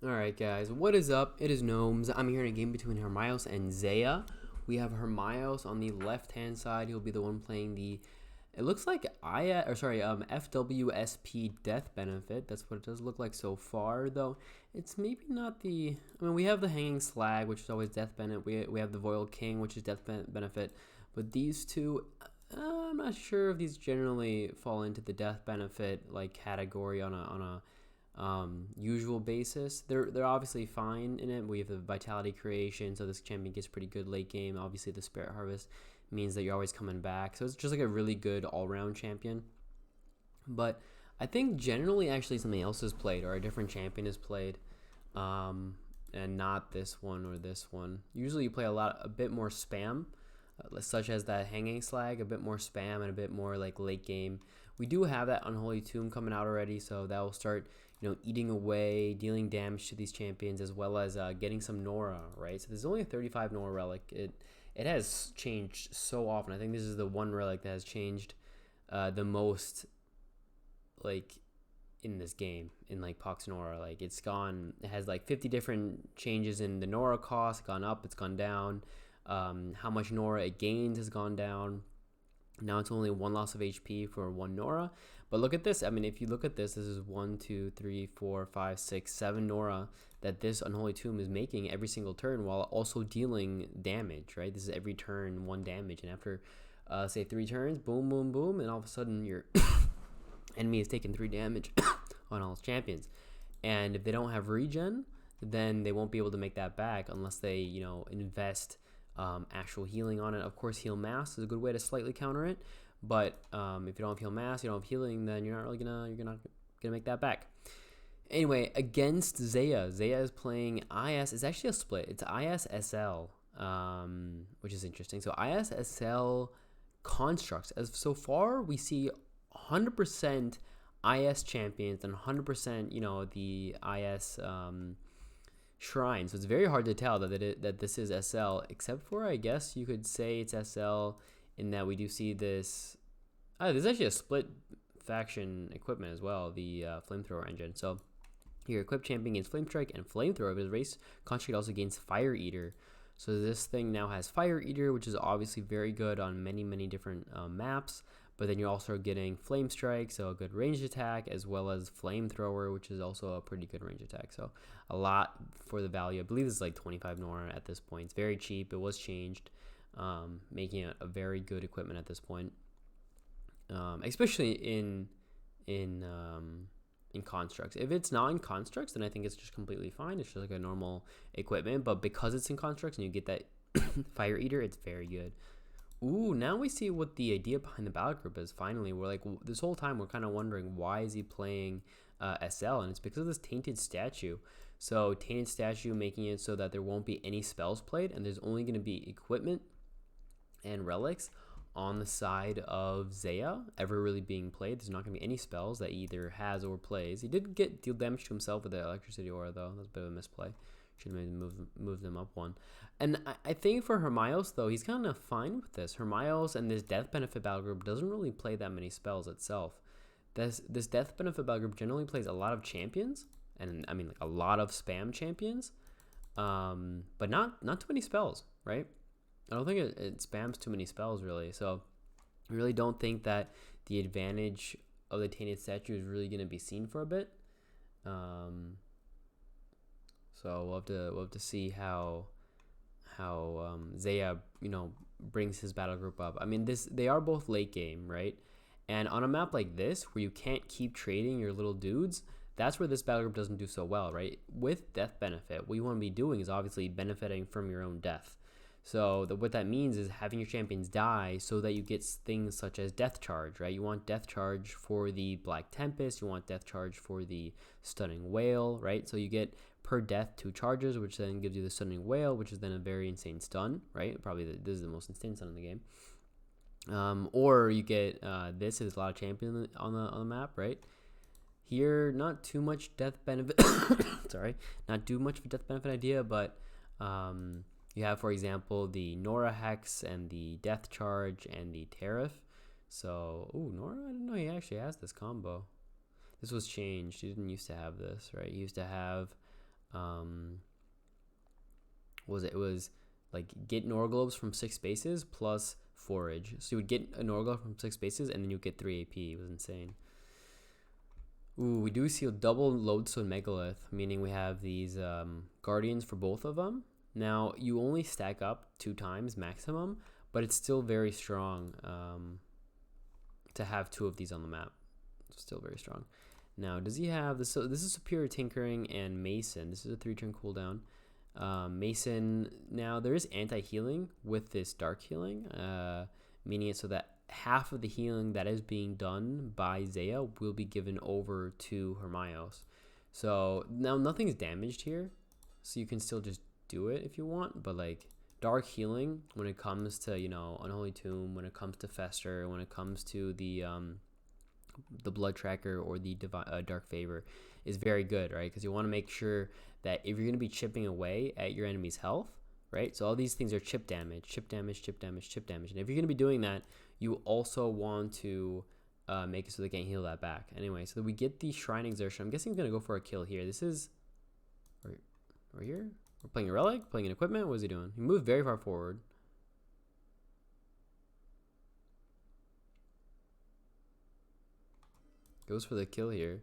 Alright guys, what is up? It is Gnomes. I'm here in a game between Hermios and Zeya. We have Hermios on the left hand side. He'll be the one playing the, it looks like FWSP death benefit. That's what it does look like so far, though. It's maybe not the, I mean, we have the hanging slag, which is always death benefit. We have the Voil King, which is death benefit. But these two, I'm not sure if these generally fall into the death benefit like category on a usual basis. They're obviously fine in it. We have the vitality creation, so this champion gets pretty good late game. Obviously, the spirit harvest means that you're always coming back, so it's just like a really good all-round champion. But I think generally, actually, something else is played or a different champion is played, and not this one or this one. Usually, you play a bit more spam, such as that hanging slag, a bit more spam and a bit more like late game. We do have that Unholy Tomb coming out already, so that will start, eating away, dealing damage to these champions, as well as getting some Nora, right? So there's only a 35 Nora relic. It has changed so often. I think this is the one relic that has changed the most, like, in this game, in like Poxnora. Like, it has like 50 different changes in the Nora cost. It's gone up, it's gone down. How much Nora it gains has gone down. Now it's only one loss of HP for one Nora. But look at this. I mean, if you look at this, this is 1, 2, 3, 4, 5, 6, 7 Nora that this Unholy Tomb is making every single turn while also dealing damage, right? This is every turn 1 damage. And after, say, 3 turns, boom, boom, boom, and all of a sudden your enemy is taking 3 damage on all its champions. And if they don't have regen, then they won't be able to make that back unless they, invest actual healing on it. Of course, heal mass is a good way to slightly counter it, but if you don't have heal mass, you don't have healing, then you're not gonna make that back. Anyway, against Zeya is playing IS. It's actually a split. It's ISSL, which is interesting. So ISSL constructs. As so far, we see 100% IS champions and 100%, the IS shrine. So it's very hard to tell that this is SL, except for, I guess you could say it's SL in that we do see this. There's actually a split faction equipment as well, the flamethrower engine. So your equipped champion gains flame strike and flamethrower, but his race construct also gains fire eater. So this thing now has fire eater, which is obviously very good on many different maps. But then you're also getting Flame Strike, so a good range attack, as well as Flamethrower, which is also a pretty good range attack. So a lot for the value. I believe this is like 25 Nora at this point. It's very cheap. It was changed, making it a very good equipment at this point, especially in constructs. If it's not in constructs, then I think it's just completely fine. It's just like a normal equipment. But because it's in constructs and you get that Fire Eater, it's very good. Ooh, now we see what the idea behind the battle group is. Finally, we're like, this whole time we're kind of wondering why is he playing SL, and it's because of this tainted statue. So tainted statue making it so that there won't be any spells played, and there's only going to be equipment and relics on the side of Zeya ever really being played. There's not going to be any spells that he either has or plays. He did deal damage to himself with the electricity aura, though. That's a bit of a misplay. Should have maybe moved them up one. And I think for Hermios, though, he's kind of fine with this. Hermios and this death benefit battle group doesn't really play that many spells itself. This death benefit battle group generally plays a lot of champions, and I mean like a lot of spam champions, but not too many spells, right? I don't think it spams too many spells really. So I really don't think that the advantage of the tainted statue is really going to be seen for a bit. So we'll have to see how Zeya brings his battle group up. I mean, they are both late game, right? And on a map like this where you can't keep trading your little dudes, that's where this battle group doesn't do so well, right? With death benefit, what you want to be doing is obviously benefiting from your own death. So what that means is having your champions die so that you get things such as death charge, right? You want death charge for the Black Tempest, you want death charge for the Stunning Whale, right? So you get per death 2 charges, which then gives you the Stunning Whale, which is then a very insane stun, right? Probably this is the most insane stun in the game. Or you get this is a lot of champions on the map, right? Here, not too much death benefit. Sorry, not too much of a death benefit idea, but you have, for example, the Nora Hex and the Death Charge and the Tariff. So, ooh, Nora, I didn't know he actually has this combo. This was changed. He didn't used to have this, right? He used to have what was it? It was like get Norglobes from 6 spaces plus forage. So you would get a Norglobe from 6 spaces and then you get 3 AP. It was insane. Ooh, we do see a double Lodestone Megalith, meaning we have these Guardians for both of them. Now, you only stack up 2 times maximum, but it's still very strong to have 2 of these on the map. It's still very strong. Now, does he have this? So this is Superior Tinkering and Mason. This is a 3-turn cooldown. Mason, now there is anti-healing with this Dark Healing, meaning it so that half of the healing that is being done by Zeya will be given over to Hermios. So now nothing's damaged here, so you can still just do it if you want, but like Dark Healing when it comes to, you know, Unholy Tomb, when it comes to Fester, when it comes to the Blood Tracker or the Dark Favor is very good, right? Because you want to make sure that if you're going to be chipping away at your enemy's health, right? So all these things are chip damage, chip damage, chip damage, chip damage. And if you're going to be doing that, you also want to make it so they can't heal that back. Anyway, so we get the Shrine Exertion. I'm guessing he's going to go for a kill here. This is... Right here? We're playing a Relic, playing an Equipment. What is he doing? He moved very far forward. Goes for the kill here.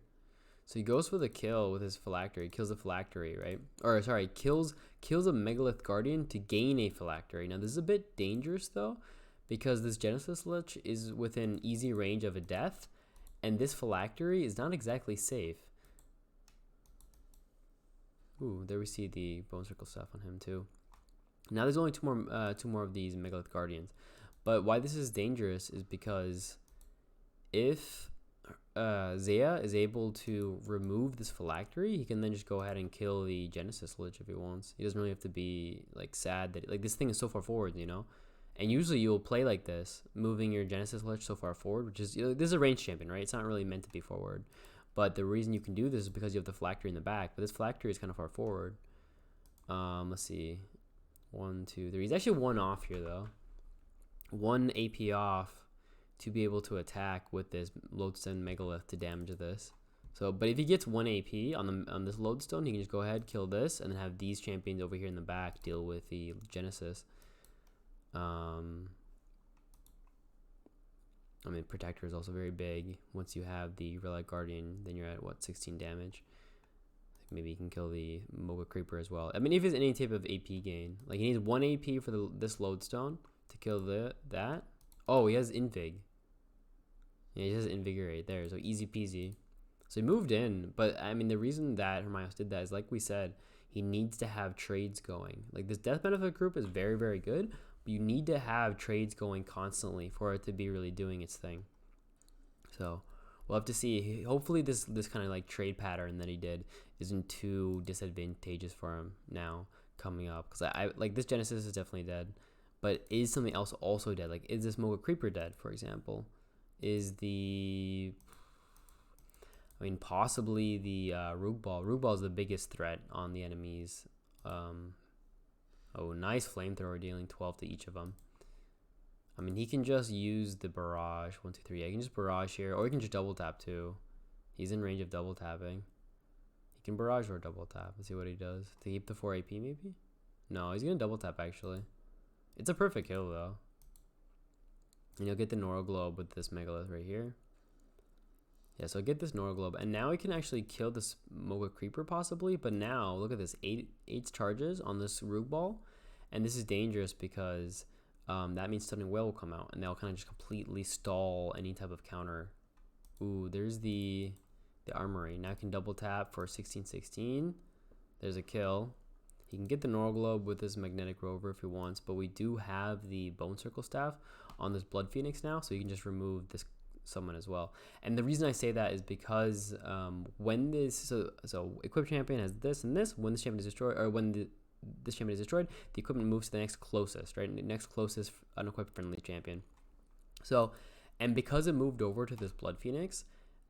So he goes for the kill with his Phylactery. Kills the Phylactery, right? Or sorry, kills a Megalith Guardian to gain a Phylactery. Now this is a bit dangerous though, because this Genesis Lich is within easy range of a death, and this Phylactery is not exactly safe. Ooh, there we see the Bone Circle stuff on him too. Now there's only two more of these Megalith Guardians. But why this is dangerous is because if Zeya is able to remove this Phylactery, he can then just go ahead and kill the Genesis Lich if he wants. He doesn't really have to be like sad that like this thing is so far forward, you know. And usually you'll play like this, moving your Genesis Lich so far forward, which is, you know, this is a ranged champion, right? It's not really meant to be forward. But the reason you can do this is because you have the Phylactery in the back. But this Phylactery is kind of far forward. Let's see. 1, 2, 3. He's actually 1 off here though. 1 AP off to be able to attack with this Lodestone Megalith to damage this. So, but if he gets 1 AP on this Lodestone, he can just go ahead, kill this, and then have these champions over here in the back deal with the Genesis. I mean, Protector is also very big. Once you have the Relic Guardian, then you're at, what, 16 damage? Maybe you can kill the Moga Creeper as well. I mean, if there's any type of AP gain. Like, he needs 1 AP for this Lodestone to kill that. Oh, he has Invig. Yeah, he has Invigorate there, so easy peasy. So he moved in, but, I mean, the reason that Hermios did that is, like we said, he needs to have trades going. Like, this Death Benefit group is very, very good, but you need to have trades going constantly for it to be really doing its thing. So we'll have to see. Hopefully this kind of like trade pattern that he did isn't too disadvantageous for him now coming up, because I like this Genesis is definitely dead, but is something else also dead? Like, is this Moga Creeper dead, for example? Is the possibly the Rogue Ball. Rogue Ball is the biggest threat on the enemies. Oh, nice Flamethrower, dealing 12 to each of them. I mean, he can just use the Barrage. 1, 2, 3. Yeah, he can just Barrage here, or he can just double tap too. He's in range of double tapping. He can Barrage or double tap. Let's see what he does. To keep the 4 AP maybe? No, he's going to double tap actually. It's a perfect kill though. And you'll get the Nora Globe with this Megalith right here. Yeah, so get this Nora Globe, and now we can actually kill this Moga Creeper possibly, but now, look at this, 8 charges on this Rogue Ball, and this is dangerous because that means Stunning Whale will come out, and they'll kind of just completely stall any type of counter. Ooh, there's the Armory. Now I can double tap for 16-16. There's a kill. He can get the Nora Globe with this Magnetic Rover if he wants, but we do have the Bone Circle Staff on this Blood Phoenix now, so you can just remove this someone as well. And the reason I say that is because when this so equipped champion has this and this, when this champion is destroyed, or when this champion is destroyed, the equipment moves to the next closest, right? The next closest unequipped friendly champion. So, and because it moved over to this Blood Phoenix,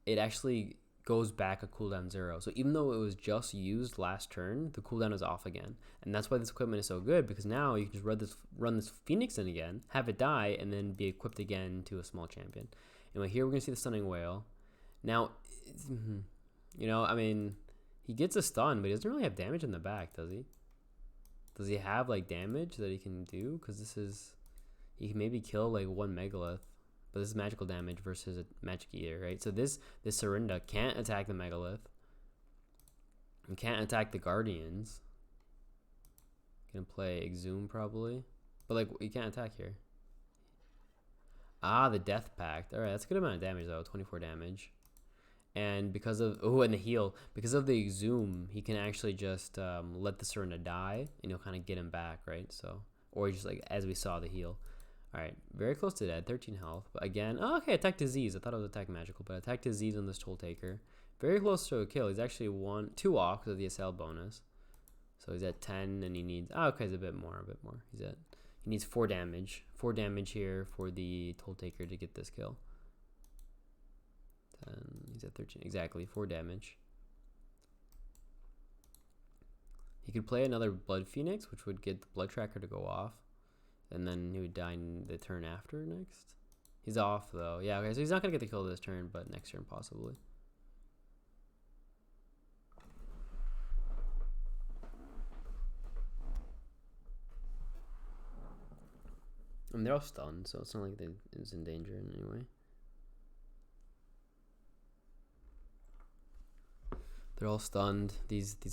it actually goes back a cooldown 0. So even though it was just used last turn, the cooldown is off again. And that's why this equipment is so good, because now you can just run this Phoenix in again, have it die, and then be equipped again to a small champion. Anyway, here we're going to see the Stunning Whale. Now, you know, I mean, He gets a stun, but he doesn't really have damage in the back, does he? Does he have like damage that he can do? Because this is, he can maybe kill like one megalith, but this is magical damage versus a magic eater, right? So this Serinda can't attack the megalith. And can't attack the guardians. Gonna play Exhume probably, but like you can't attack here. Ah, the Death Pact. All right, that's a good amount of damage though. 24 damage. And because of and the heal, because of the Exhume, he can actually just let the Serinda die, and you'll kind of get him back, right? So, or just like as we saw the heal. All right, very close to dead, 13 health. But again, oh, okay, attack disease. I thought it was attack magical, but attack disease on this Toll Taker. Very close to a kill. He's actually 2 off because of the SL bonus. So he's at 10, and he needs. Oh, okay, he's a bit more. He needs 4 damage. 4 damage here for the Toll Taker to get this kill. He's at 13. Exactly, 4 damage. He could play another Blood Phoenix, which would get the Blood Tracker to go off. And then he would die in the turn after next. He's off, though. Yeah, okay, so he's not going to get the kill this turn, but next turn possibly. I mean, they're all stunned, so it's not like it's in danger in any way. They're all stunned.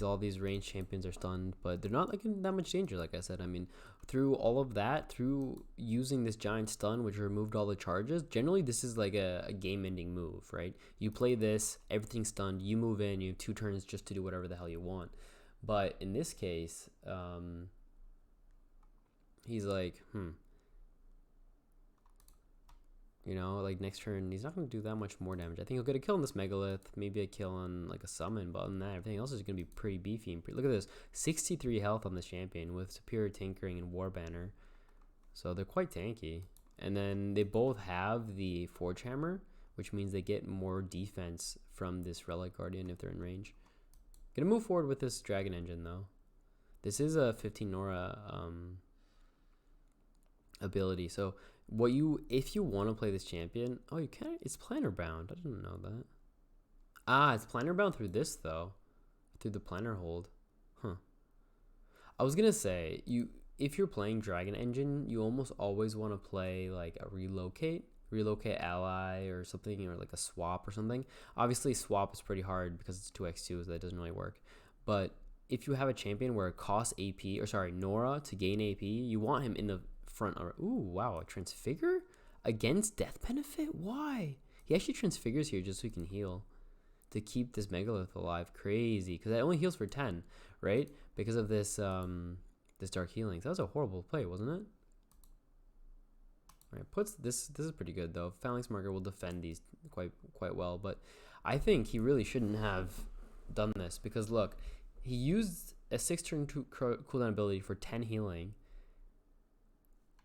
All these ranged champions are stunned, but they're not like in that much danger. Like I said, I mean, through all of that, through using this giant stun, which removed all the charges. Generally, this is like a game-ending move, right? You play this, everything's stunned. You move in. You have 2 turns just to do whatever the hell you want. But in this case, he's like, you know, like next turn, he's not going to do that much more damage. I think he'll get a kill on this Megalith, maybe a kill on like a summon, but other than that, everything else is going to be pretty beefy. And look at this, 63 health on this champion with Superior Tinkering and War Banner. So they're quite tanky. And then they both have the Forge Hammer, which means they get more defense from this Relic Guardian if they're in range. Gonna move forward with this Dragon Engine though. This is a 15 Nora ability, so if you want to play this champion, oh, you can. It's planar bound. I didn't know that. Ah, it's planar bound through this though, through the planar hold. Huh. I was gonna say if you're playing Dragon Engine, you almost always want to play like a relocate ally or something, or like a swap or something. Obviously, swap is pretty hard because it's 2x2, so that doesn't really work. But if you have a champion where it costs Nora to gain AP, you want him in the front. Ooh, wow, a Transfigure against death benefit? Why? He actually transfigures here just so he can heal to keep this Megalith alive. Crazy, because that only heals for 10, right? Because of this this dark healing. So that was a horrible play, wasn't it? All right, puts this is pretty good though. Phalanx Marker will defend these quite well, but I think he really shouldn't have done this, because look, he used a 6-turn cooldown ability for 10 healing.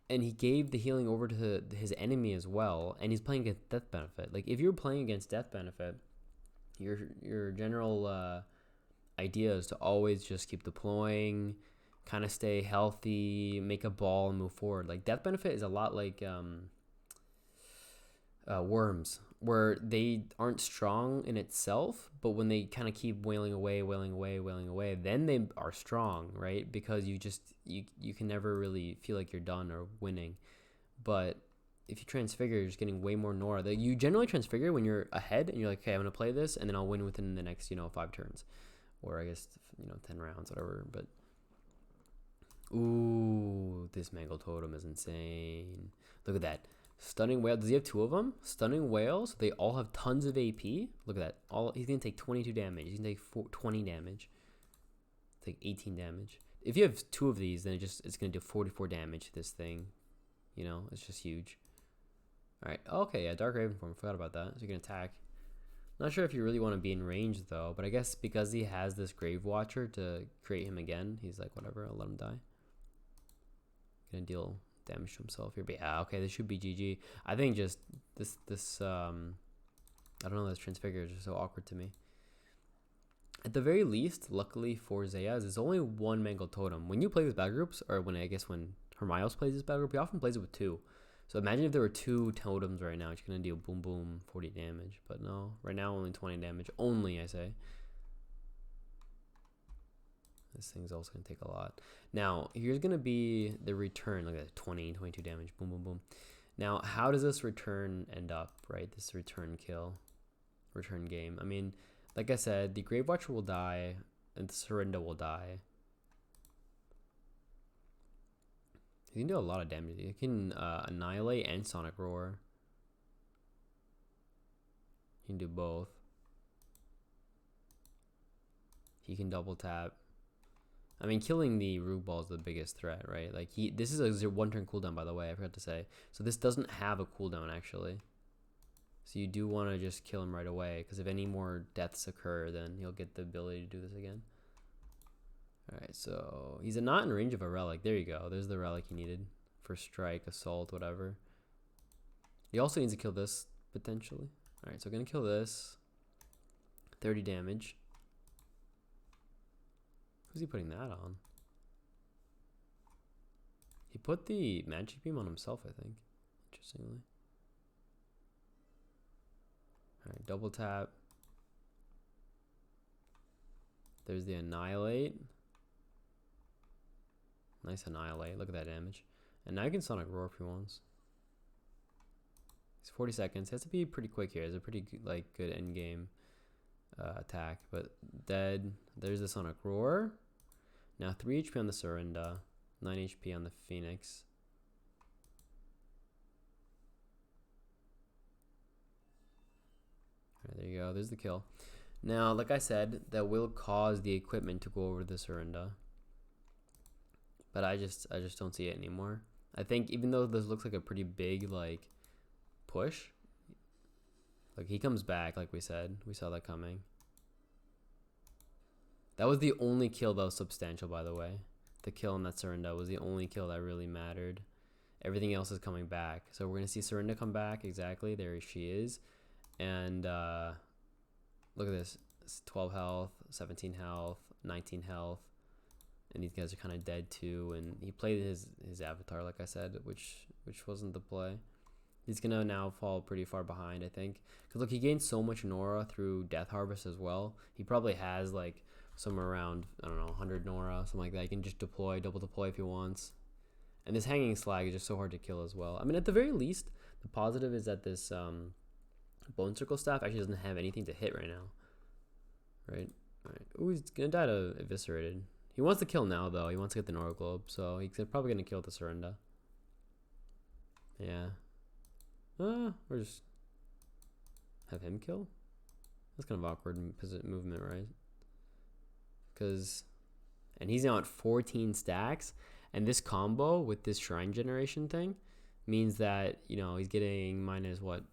And he gave the healing over to his enemy as well, and he's playing against death benefit. Like, if you're playing against death benefit, your general idea is to always just keep deploying, kind of stay healthy, make a ball, and move forward. Like, death benefit is a lot like worms, where they aren't strong in itself, but when they kind of keep wailing away, then they are strong, right? Because you can never really feel like you're done or winning. But if you transfigure, you're just getting way more Nora. You generally transfigure when you're ahead and you're like, okay, I'm gonna play this, and then I'll win within the next 5 turns, or I guess 10 rounds, whatever. But ooh, this Mangle Totem is insane. Look at that. Stunning Whale. Does he have 2 of them? Stunning Whales. They all have tons of AP. Look at that. He's going to take 22 damage. He's going to take 20 damage. Take 18 damage. If you have 2 of these, then it's going to do 44 damage to this thing. It's just huge. All right. Okay, yeah, Dark Raven form. Forgot about that. So you can attack. Not sure if you really want to be in range, though. But I guess because he has this Grave Watcher to create him again, he's like, whatever, I'll let him die. Going to deal damage to himself here, but yeah, okay, this should be GG. I think just this I don't know, this Transfigure is just so awkward to me. At the very least, luckily for Zeya, there's only 1 Mangled Totem. When you play these battle groups, or when Hermios plays this battle group, he often plays it with 2. So imagine if there were 2 totems right now, it's gonna deal boom boom 40 damage. But no, right now only 20 damage. Only, I say. This thing's also going to take a lot. Now, here's going to be the return. Look at that, 20, 22 damage. Boom, boom, boom. Now, how does this return end up, right? This return kill, return game. I mean, like I said, the Grave Watcher will die, and the Serinda will die. He can do a lot of damage. He can Annihilate and Sonic Roar. He can do both. He can double tap. I mean, killing the Rogue Ball is the biggest threat, right? Like this is a 1-turn cooldown, by the way. I forgot to say. So this doesn't have a cooldown actually. So you do want to just kill him right away, because if any more deaths occur, then he'll get the ability to do this again. All right, so he's not in range of a relic. There you go. There's the relic he needed for strike, assault, whatever. He also needs to kill this potentially. All right, so gonna kill this. 30 damage. Who's he putting that on? He put the magic beam on himself, I think. Interestingly. Alright, double tap. There's the Annihilate. Nice Annihilate. Look at that damage. And now you can Sonic Roar if he wants. It's 40 seconds. It has to be pretty quick here. It's a pretty good end game attack. But dead. There's the Sonic Roar. Now 3 HP on the Serinda, 9 HP on the Phoenix. Alright, there you go. There's the kill. Now, like I said, that will cause the equipment to go over the Serinda. But I just don't see it anymore. I think even though this looks like a pretty big push, like he comes back, like we said. We saw that coming. That was the only kill that was substantial, by the way. The kill on that Serinda was the only kill that really mattered. Everything else is coming back. So we're going to see Serinda come back. Exactly. There she is. And look at this. It's 12 health, 17 health, 19 health. And these guys are kind of dead too. And he played his avatar, like I said, which wasn't the play. He's going to now fall pretty far behind, I think. Because look, he gained so much Nora through Death Harvest as well. He probably has somewhere around, I don't know, 100 Nora, something like that. He can just deploy, double deploy if he wants. And this hanging slag is just so hard to kill as well. I mean, at the very least, the positive is that this Bone Circle Staff actually doesn't have anything to hit right now. Right? Alright. Ooh, he's going to die to Eviscerated. He wants to kill now, though. He wants to get the Nora Globe, so he's probably going to kill the Serinda. Yeah. Or just have him kill? That's kind of awkward movement, right? And he's now at 14 stacks, and this combo with this shrine generation thing means that, you know, he's getting minus what,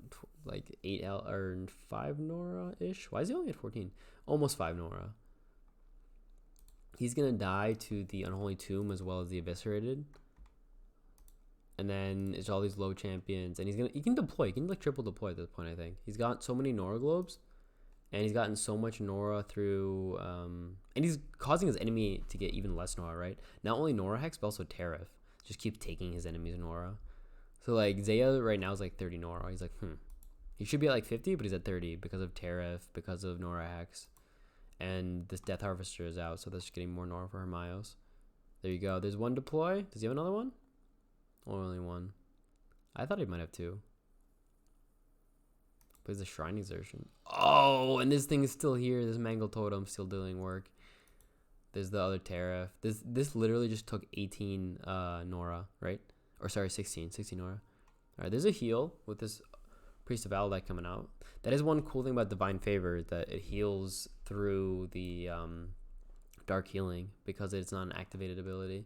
8 or 5 Nora ish. Why is he only at 14? Almost 5 Nora. He's gonna die to the Unholy Tomb as well as the Eviscerated, and then it's all these low champions, and he can deploy. He can triple deploy at this point. I think he's got so many Nora globes. And he's gotten so much Nora through, and he's causing his enemy to get even less Nora, right? Not only Nora Hex, but also Tariff. Just keeps taking his enemies Nora. So Zeya right now is 30 Nora. He's he should be at 50, but he's at 30 because of Tariff, because of Nora Hex. And this Death Harvester is out, so that's just getting more Nora for Hermios. There you go. There's one deploy. Does he have another one? Or only one? I thought he might have two. Plays the Shrine Exertion. Oh, and this thing is still here. This Mangled Totem still doing work. There's the other Tariff. This literally just took 18 Nora, right? Or sorry, 16 Nora. All right, there's a heal with this Priest of Allight coming out. That is one cool thing about Divine Favor, is that it heals through the Dark Healing because it's not an activated ability.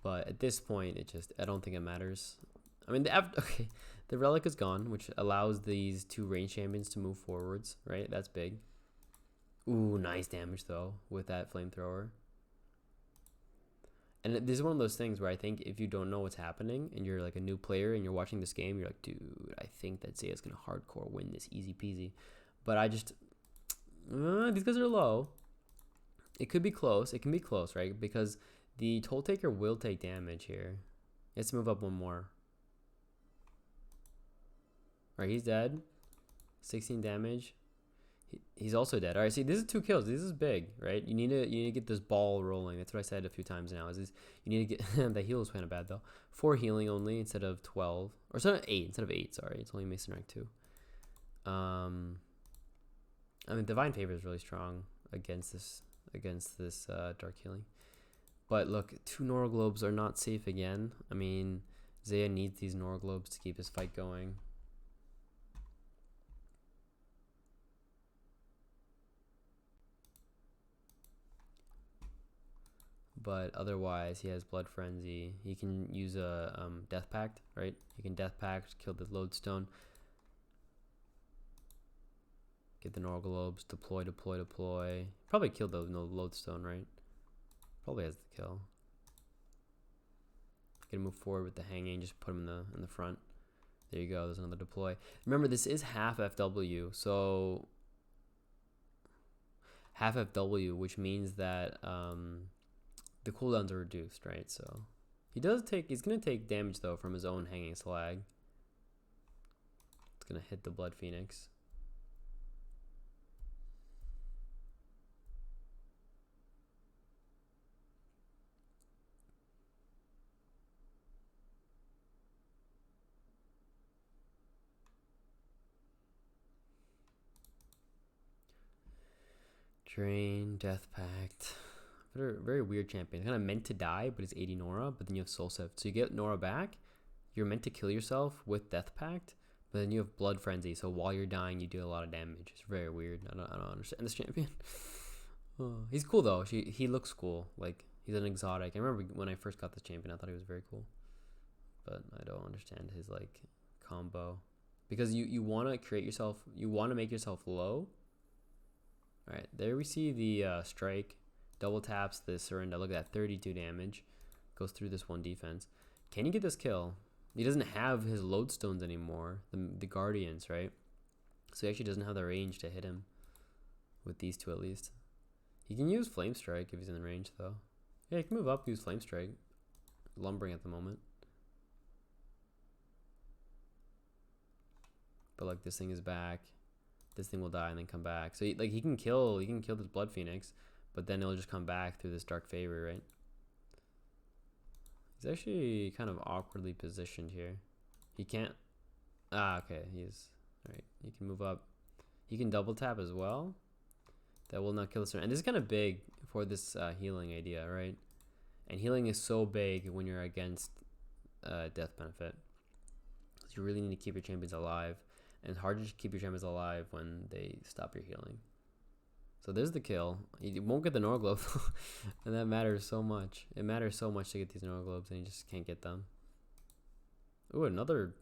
But at this point, I don't think it matters. I mean, the Relic is gone, which allows these two range champions to move forwards, right? That's big. Ooh, nice damage, though, with that Flamethrower. And this is one of those things where I think if you don't know what's happening and you're a new player and you're watching this game, you're like, dude, I think that Zeya's going to hardcore win this easy peasy. But these guys are low. It could be close. It can be close, right? Because the Toll Taker will take damage here. Let's move up one more. Alright, he's dead. 16 damage. He's also dead. All right, see, this is 2 kills. This is big, right? You need to get this ball rolling. That's what I said a few times now. Is this, you need to get the heal is kind of bad though. 4 healing only instead of 12, or instead of 8. Instead of 8, sorry. It's only Mason rank 2. I mean, Divine Favor is really strong against this dark healing. But look, 2 Nora Globes are not safe again. I mean, Zeya needs these Nora Globes to keep his fight going. But otherwise, he has Blood Frenzy. He can use a Death Pact, right? He can Death Pact, kill the Lodestone. Get the Nora Globes, deploy. Probably killed the Lodestone, right? Probably has the kill. Gonna move forward with the hanging, just put him in the front. There you go, there's another deploy. Remember, this is half FW, so half FW, which means that the cooldowns are reduced, right? So he's gonna take damage though from his own hanging slag. It's gonna hit the Blood Phoenix. Drain, Death Pact. Very weird champion. Kind of meant to die, but it's 80 Nora, but then you have Soul Sift. So you get Nora back, you're meant to kill yourself with Death Pact, but then you have Blood Frenzy, so while you're dying, you do a lot of damage. It's very weird. I don't understand this champion. Oh, he's cool though. He looks cool. Like, he's an exotic. I remember when I first got this champion, I thought he was very cool. But I don't understand his, like, combo. Because you want to create yourself, you want to make yourself low. Alright, there we see the strike. Double taps the Surrender. Look at that, 32 damage. Goes through this 1 defense. Can he get this kill? He doesn't have his Lodestones anymore. The Guardians, right? So he actually doesn't have the range to hit him. With these 2 at least. He can use Flame Strike if he's in the range though. Yeah, he can move up, use Flame Strike. Lumbering at the moment. But like, this thing is back. This thing will die and then come back. So he can kill this Blood Phoenix, but then it'll just come back through this Dark Favor, right? He's actually kind of awkwardly positioned here. He can't. Okay, he's alright. He can move up. He can double tap as well. That will not kill the. And this is kind of big for this healing idea, right? And healing is so big when you're against death benefit. So you really need to keep your champions alive. And it's hard to keep your champions alive when they stop your healing. So there's the kill. You won't get the Nora Globe, and that matters so much. It matters so much to get these Nora Globes, and you just can't get them. Ooh, another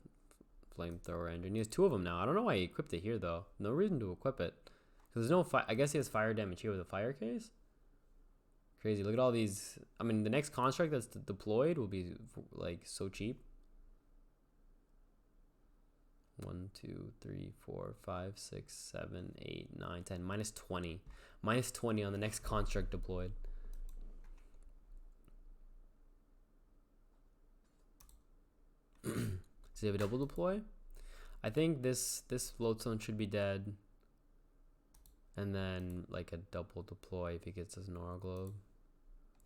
flamethrower engine. He has 2 of them now. I don't know why he equipped it here, though. No reason to equip it. Because there's no fire. I guess he has fire damage here with a fire case. Crazy. Look at all these. I mean, the next construct that's deployed will be, like, so cheap. 1, 2, 3, 4, 5, 6, 7, 8, 9, 10. Minus 20. Minus 20 on the next construct deployed. Does he have a double deploy? I think this Lodestone should be dead. And then like a double deploy if he gets his Nora Globe.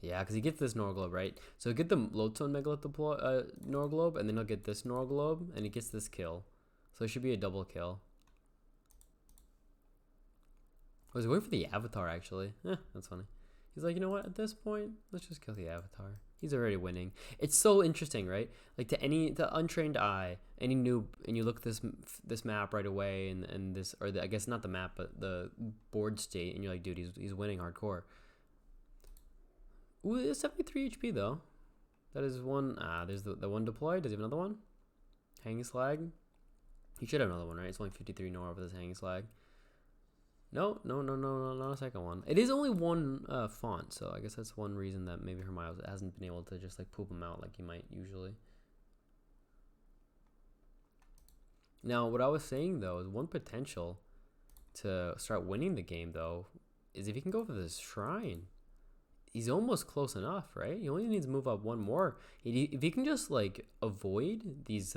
Yeah, because he gets this Nora Globe, right? So he'll get the Lodestone Megalith deploy, Nora Globe, and then he'll get this Nora Globe, and he gets this kill. So it should be a double kill. I was waiting for the Avatar, actually. That's funny. He's like, you know what? At this point, let's just kill the Avatar. He's already winning. It's so interesting, right? Like, to untrained eye, any noob, and you look at this map right away, and this, or I guess not the map, but the board state, and you're like, dude, he's winning hardcore. Ooh, it's 73 HP though. That is one. There's the one deployed. Does he have another one? Hanging Slag. He should have another one, right? It's only 53 Nora for this Hanging Slag. No, not a second one. It is only 1 font, so I guess that's one reason that maybe Hermione hasn't been able to just like poop him out like he might usually. Now, what I was saying though is one potential to start winning the game though is if he can go for this Shrine. He's almost close enough, right? He only needs to move up 1 more. If he can just like avoid these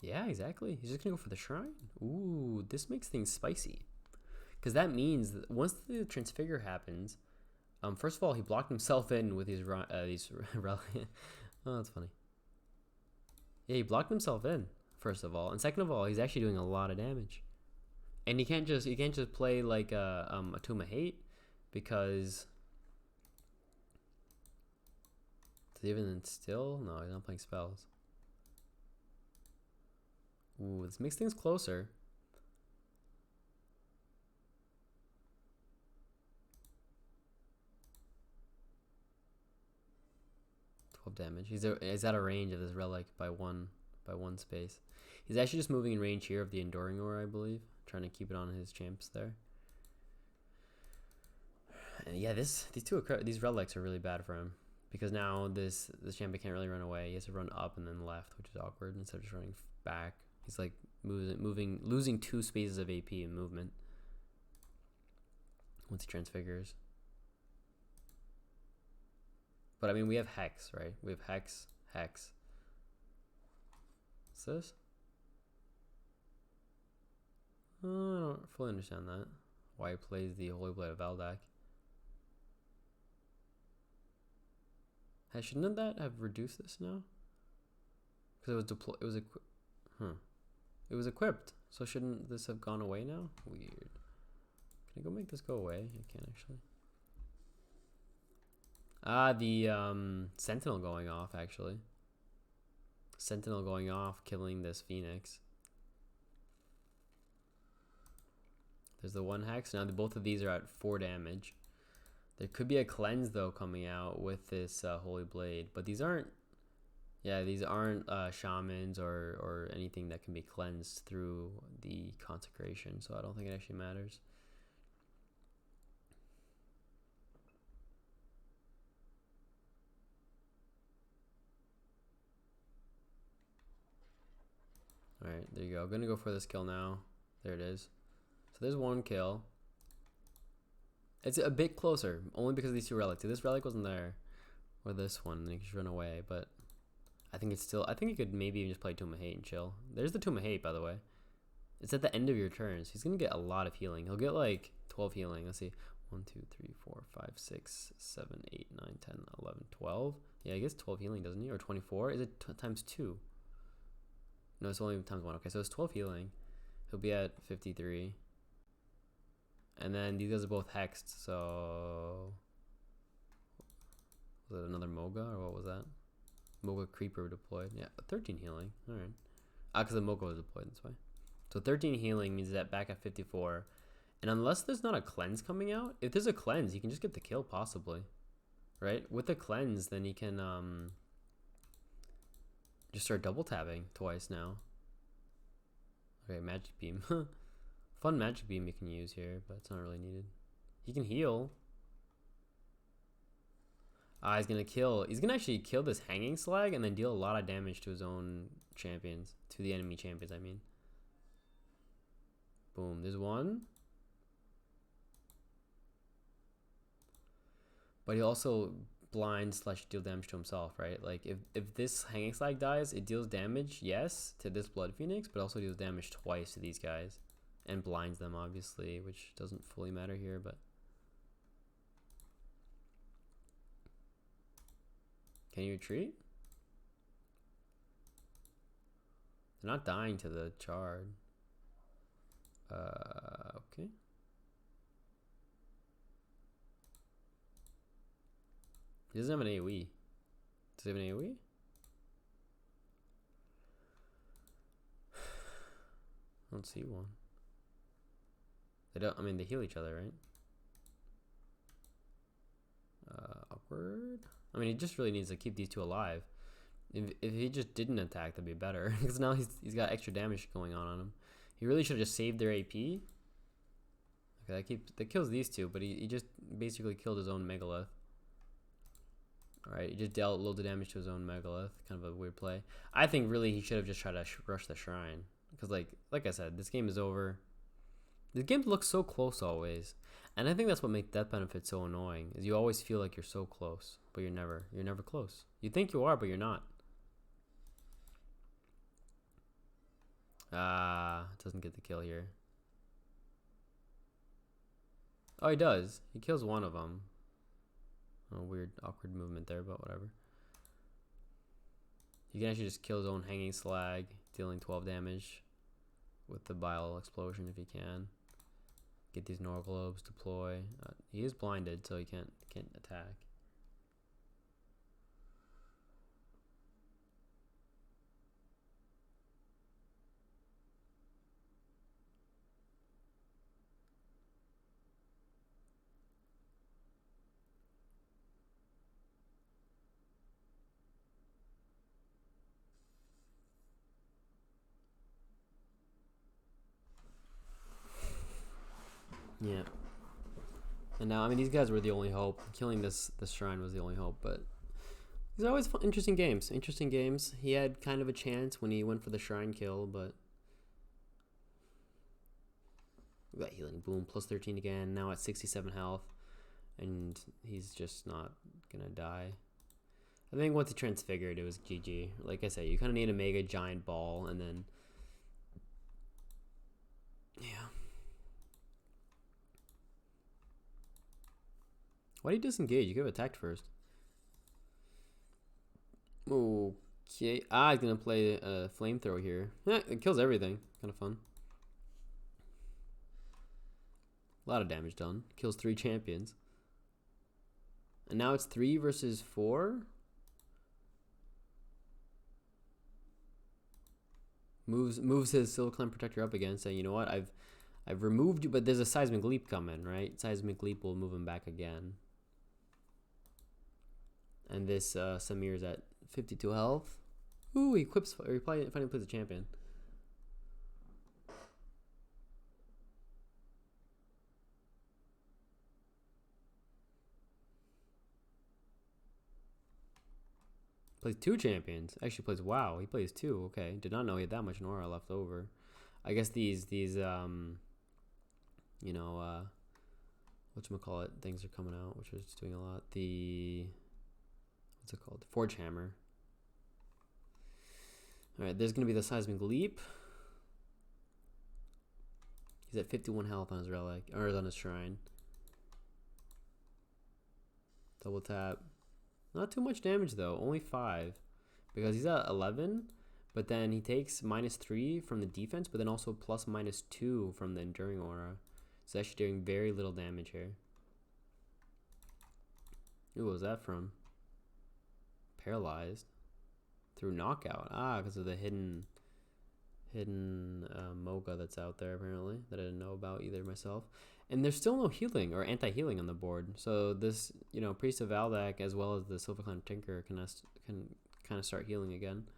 Yeah, exactly. He's just gonna go for the shrine. Ooh, this makes things spicy. Because that means that once the transfigure happens, first of all, he blocked himself in with these oh, that's funny. Yeah, he blocked himself in, first of all. And second of all, he's actually doing a lot of damage. And you can't just play like a Tomb of Hate, because even still, no, he's not playing spells. Ooh, this makes things closer. Damage. He's out of range of this relic by one space. He's actually just moving in range here of the enduring ore, I believe, trying to keep it on his champs there. And yeah, these relics are really bad for him, because now this champion can't really run away. He has to run up and then left, which is awkward, instead of just running back. He's like losing 2 spaces of AP in movement once he transfigures. But I mean, we have Hex, right? We have Hex. What's this? I don't fully understand that. Why he plays the Holy Blade of Valdak. Shouldn't that have reduced this now? Because it was equipped. So shouldn't this have gone away now? Weird. Can I go make this go away? I can't actually. The Sentinel going off, actually. Sentinel going off, killing this Phoenix. There's the 1 Hex. Now both of these are at 4 damage. There could be a cleanse, though, coming out with this Holy Blade. But these aren't... Yeah, these aren't shamans or anything that can be cleansed through the consecration. So I don't think it actually matters. Alright, there you go. I'm gonna go for this kill now. There it is. So there's 1 kill. It's a bit closer, only because of these 2 relics. If this relic wasn't there, or this one, then you could just run away. But I think it's still... I think you could maybe even just play Tomb of Hate and chill. There's the Tomb of Hate, by the way. It's at the end of your turns. He's gonna get a lot of healing. He'll get like 12 healing. Let's see. 1, 2, 3, 4, 5, 6, 7, 8, 9, 10, 11, 12. Yeah, he gets 12 healing, doesn't he? Or 24? Is it times 2? No, it's only times 1. Okay, so it's 12 healing. He'll be at 53. And then these guys are both hexed, so... Was it another Moga, or what was that? Moga Creeper deployed. Yeah, 13 healing. Alright. Because the Moga was deployed, that's why. So 13 healing means that back at 54. And unless there's not a cleanse coming out, if there's a cleanse, he can just get the kill, possibly. Right? With the cleanse, then he can... just start double tabbing twice now. Okay, Magic Beam. Fun Magic Beam you can use here, but it's not really needed. He can heal. He's gonna kill. He's gonna actually kill this Hanging Slag and then deal a lot of damage to his own champions. To the enemy champions, I mean. Boom. There's 1. But he also blind / deal damage to himself, right? Like if this Hanging Slag dies, it deals damage, yes, to this Blood Phoenix, but also deals damage twice to these guys. And blinds them, obviously, which doesn't fully matter here, but... Can you retreat? They're not dying to the Chard. Okay. He doesn't have an AoE. Does he have an AoE? I don't see one. They don't, I mean, they heal each other, right? Awkward. I mean, he just really needs to keep these 2 alive. If he just didn't attack, that'd be better. Because now he's got extra damage going on him. He really should have just saved their AP. Okay, that kills these 2, but he just basically killed his own Megalith. Alright, he just dealt loads of damage to his own Megalith. Kind of a weird play. I think really he should have just tried to rush the Shrine. Because like I said, this game is over. The game looks so close always. And I think that's what makes Death Benefit so annoying. Is you always feel like you're so close. But you're never close. You think you are, but you're not. Ah, doesn't get the kill here. Oh, he does. He kills one of them. Oh, weird, awkward movement there, but whatever. He can actually just kill his own hanging slag, dealing 12 damage with the bile explosion if he can. Get these Nor globes, deploy. He is blinded, so he can't attack. Yeah. And now, I mean, these guys were the only hope. Killing this shrine was the only hope, but these are always fun, interesting games. Interesting games. He had kind of a chance when he went for the shrine kill, but we got healing. Boom, plus 13 again. Now at 67 health, and he's just not gonna die. I think once he transfigured, it was GG. Like I said, you kind of need a mega giant ball, and then yeah. Why did he disengage? You could have attacked first. Okay. Ah, he's gonna play a flamethrower here. Yeah, it kills everything. Kind of fun. A lot of damage done. Kills 3 champions. And now it's 3 versus 4. Moves his Silver Clan Protector up again, saying, you know what, I've removed you, but there's a Seismic Leap coming, right? Seismic Leap will move him back again. And this Samir's at 52 health. Ooh, he equips, or he finally plays a champion. Plays 2 champions. Actually plays, wow, he plays 2. Okay, did not know he had that much Nora left over. I guess these you know, whatchamacallit, things are coming out, which is doing a lot. The, what's it called? Forge Hammer. Alright, there's going to be the Seismic Leap. He's at 51 health on his relic, or on his shrine. Double tap. Not too much damage though, only 5. Because he's at 11, but then he takes -3 from the defense, but then also plus -2 from the Enduring Aura. So actually doing very little damage here. Ooh, what was that from? Paralyzed. Through knockout. Ah, because of the hidden Mocha that's out there apparently that I didn't know about either myself. And there's still no healing or anti-healing on the board. So this, you know, Priest of Valdak as well as the Silver Clan Tinker can kind of start healing again.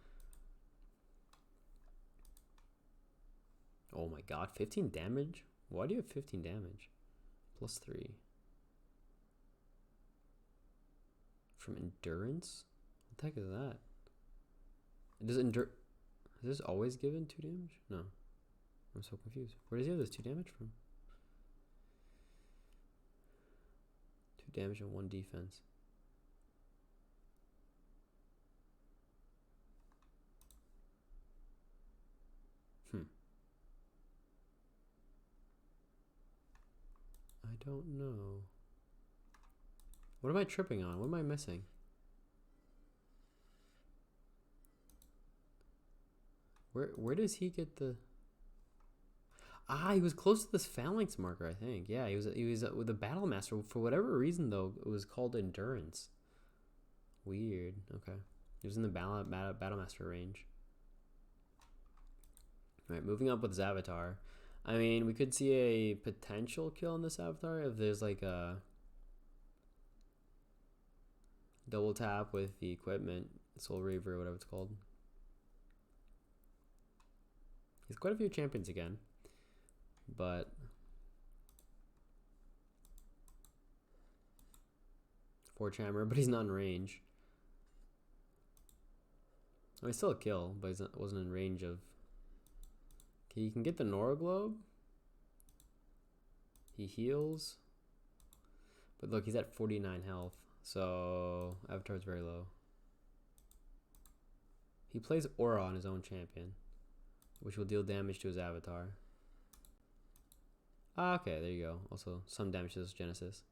Oh my god, 15 damage? Why do you have 15 damage? Plus 3. From endurance? What the heck is that? Does endure? Is this always given 2 damage? No. I'm so confused. Where does he have this 2 damage from? 2 damage and 1 defense. I don't know. What am I tripping on? What am I missing? Where does he get the... Ah, he was close to this phalanx marker, I think. Yeah, he was with the battle master. For whatever reason, though, it was called endurance. Weird. Okay. He was in the battle master range. Alright, moving up with his avatar. I mean, we could see a potential kill on this avatar if there's like a double tap with the equipment, Soul Reaver, whatever it's called. He's quite a few champions again, but Forge Hammer, but he's not in range. Oh, he's still a kill, but he wasn't in range of. Okay, you can get the Nora Globe. He heals, but look, he's at 49 health, so Avatar's very low. He plays Aura on his own champion. which will deal damage to his avatar. Ah, okay, there you go. Also, some damage to this Genesis.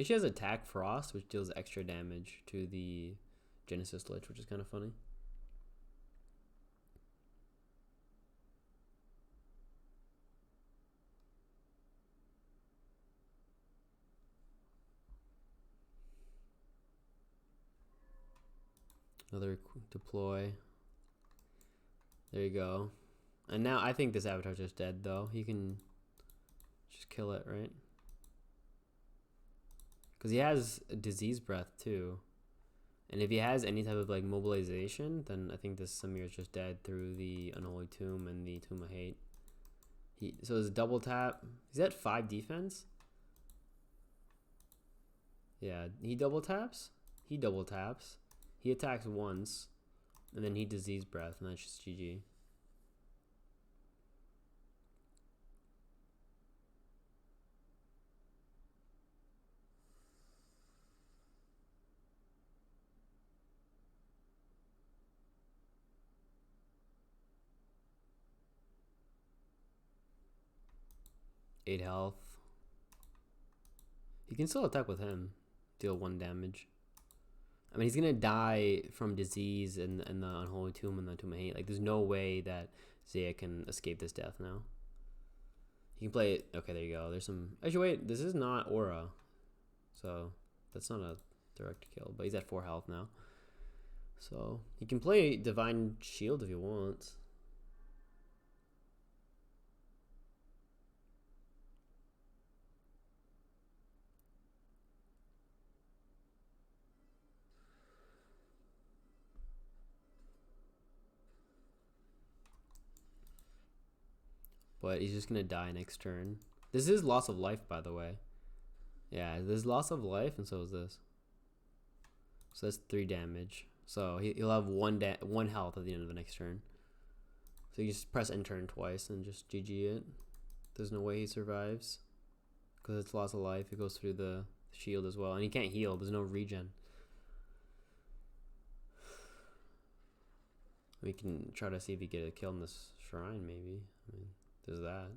She has Attack Frost, which deals extra damage to the Genesis Lich, which is kind of funny. Another deploy. There you go. And now I think this avatar's just dead, though. He can just kill it, right? Because he has a Disease Breath, too. And if he has any type of like mobilization, then I think this Samir is just dead through the Unholy Tomb and the Tomb of Hate. So his double tap. He's at 5 defense. Yeah, he double taps. He double taps. He attacks once, and then he Disease Breath, and that's just GG. Eight health. He can still attack with him. Deal 1 damage. I mean, he's gonna die from disease and the Unholy Tomb and the Tomb of Hate. Like, there's no way that Zeya can escape this death now. He can play it. Okay, there you go. There's some. Actually, wait. This is not Aura, so that's not a direct kill. But he's at 4 health now, so he can play Divine Shield if he wants. But he's just gonna die next turn. This is loss of life, by the way. Yeah, there's loss of life, and so is this. So that's 3 damage. So he'll have 1 health at the end of the next turn. So you just press end turn twice and just GG it. There's no way he survives. Because it's loss of life. It goes through the shield as well. And he can't heal. There's no regen. We can try to see if we get a kill in this shrine, maybe. I mean, there's that.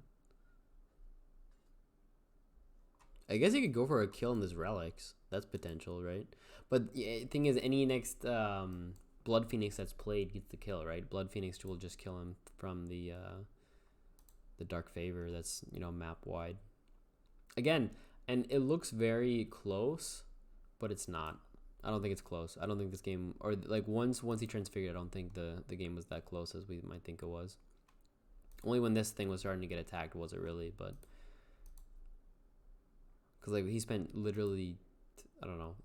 I guess you could go for a kill in this relics. That's potential, right? But the thing is, any next Blood Phoenix that's played gets the kill, right? Blood Phoenix will just kill him from the Dark Favor that's, you know, map wide. Again, and it looks very close, but it's not. I don't think it's close. I don't think this game, or like once he transfigured, I don't think the game was that close as we might think it was. Only when this thing was starting to get attacked was it really, but because like he spent literally, I don't know,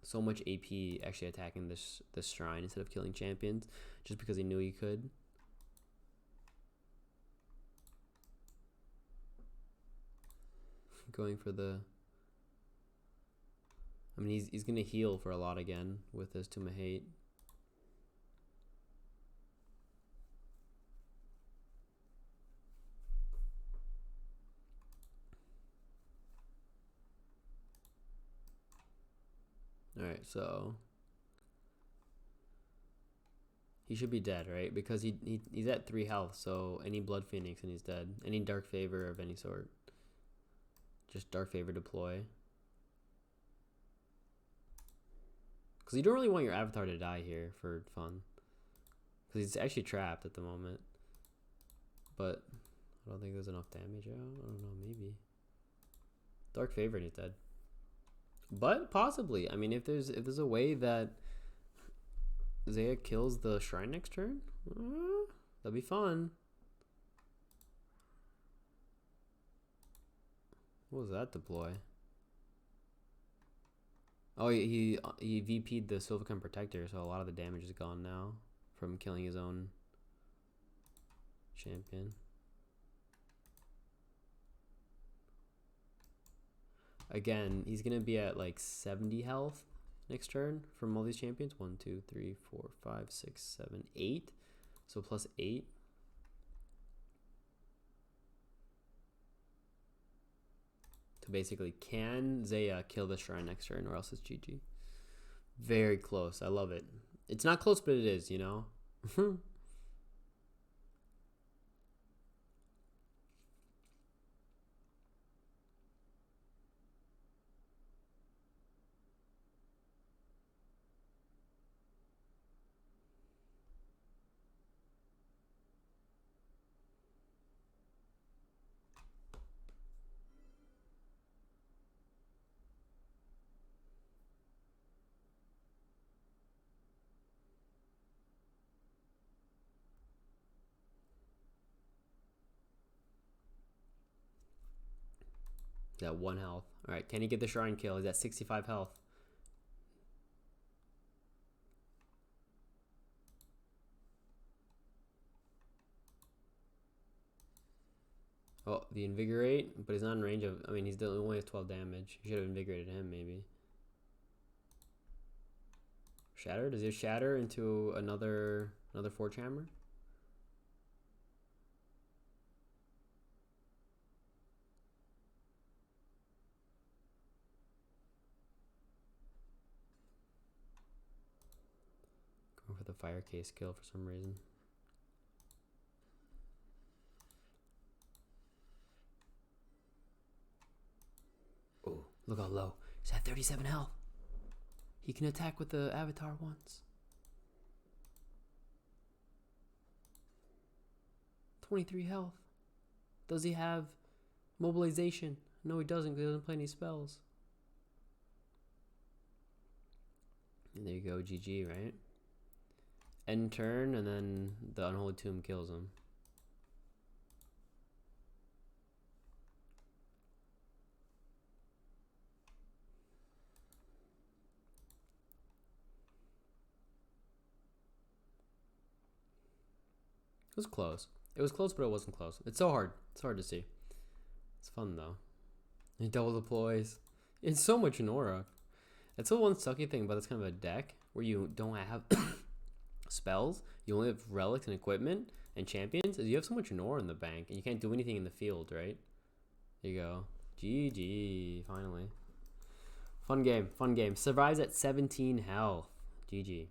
so much AP actually attacking this shrine instead of killing champions, just because he knew he could. Going for the. I mean, he's gonna heal for a lot again with this Tomb of Hate. Alright, so he should be dead, right? Because he's at 3 health, so any Blood Phoenix and he's dead. Any Dark Favor of any sort. Just Dark Favor deploy. Because you don't really want your avatar to die here for fun. Because he's actually trapped at the moment. But I don't think there's enough damage out. I don't know, maybe. Dark Favor and he's dead. But possibly. I mean, if there's a way that Zeya kills the shrine next turn, that'd be fun. What was that deploy? Oh, he VP'd the Sylvacan Protector, so a lot of the damage is gone now from killing his own champion. Again, he's gonna be at like 70 health next turn from all these champions. 1, 2, 3, 4, 5, 6, 7, 8. So plus 8. To basically, can Zeya kill the shrine next turn, or else it's GG? Very close. I love it. It's not close, but it is, you know? He's at 1 health. Alright, can he get the shrine kill? He's at 65 health. Oh, the invigorate, but he's not in range of. I mean, he's only has 12 damage. You should have invigorated him, maybe. Shatter? Does he shatter into another Forge Hammer? Going for the fire case kill for some reason. Oh, look how low. He's at 37 health. He can attack with the avatar once. 23 health. Does he have mobilization? No, he doesn't because he doesn't play any spells. And there you go, GG, right? End turn, and then the Unholy Tomb kills him. It was close. It was close, but it wasn't close. It's so hard. It's hard to see. It's fun, though. He double deploys. It's so much Nora. That's the one sucky thing about this kind of a deck, where you don't have spells. You only have relics and equipment and champions. Is you have so much Nora in the bank, and you can't do anything in the field, right? There you go. GG. Finally. Fun game. Fun game. Survives at 17 health. GG.